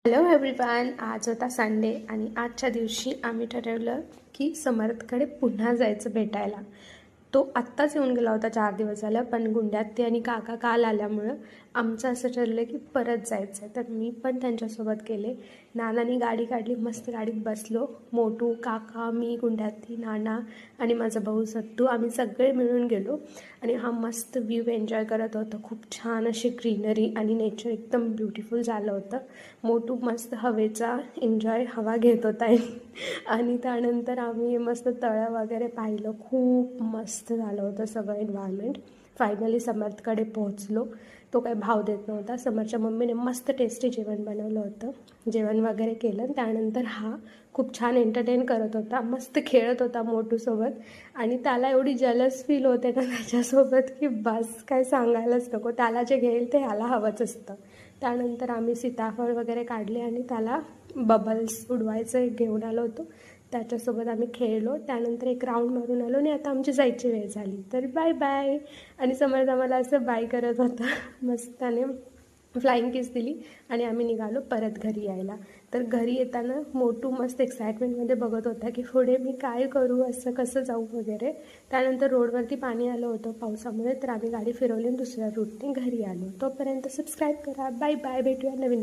Hello everyone, आज होता Sunday आणि आजच्या दिवशी आम्ही ठरवलं की समर्थकडे पुन्हा जायचं भेटायला. तो आत्ताच येऊन गेला होता 4 दिवस झालं, पण गुंड्यात्ती आणि काका काल आल्यामुळं आमचं असं ठरलं की परत जायचं आहे. तर मी पण त्यांच्यासोबत गेले. नानानी गाडी काढली, मस्त गाडीत बसलो. मोटू, काका, मी, गुंड्यात्ती, नाना आणि माझा भाऊ सत्तू आम्ही सगळे मिळून गेलो आणि हा मस्त व्ह्यू एन्जॉय करत होतो. खूप छान अशी ग्रीनरी आणि नेचर एकदम ब्युटिफुल झालं होतं. मोटू मस्त हवेचा एन्जॉय हवा घेत होता आणि त्यानंतर आम्ही मस्त तळं वगैरे पाहिलं. खूप मस्त झालं होतं सगळं एन्व्हायरमेंट. फायनली समर्थकडे पोहोचलो. तो काही भाव देत नव्हता. समर्थच्या मम्मीने मस्त टेस्टी जेवण बनवलं होतं. जेवण वगैरे केलं. त्यानंतर हा खूप छान एंटरटेन करत होता, मस्त खेळत होता मोटूसोबत आणि त्याला एवढी जलस फील होते ना त्याच्यासोबत की बस काय सांगायलाच नको. त्याला जे घेईल ते ह्याला हवंच असतं. त्यानंतर आम्ही सीताफळ वगैरे काढले आणि त्याला बबल्स उडवायचं घेऊन आलो होतो. त्याच्यासोबत आम्ही खेळलो. त्यानंतर एक राऊंड मारून आलो आणि आता आमची जायची वेळ झाली. तर बाय बाय. आणि समर्थ आम्हाला असं बाय करत होता. मस्त त्याने फ्लाईंग किस दिली आणि आम्ही निघालो परत घरी यायला. तर घरी येताना मोटू मस्त एक्साइटमेंटमध्ये बघत होता की पुढे मी काय करू, असं कसं जाऊ वगैरे. त्यानंतर रोडवरती पाणी आलं होतं पावसामुळे, तर आम्ही गाडी फिरवली आणि दुसऱ्या रूटने घरी आलो. तोपर्यंत सबस्क्राईब करा. Bye bye. भेटूया नवीन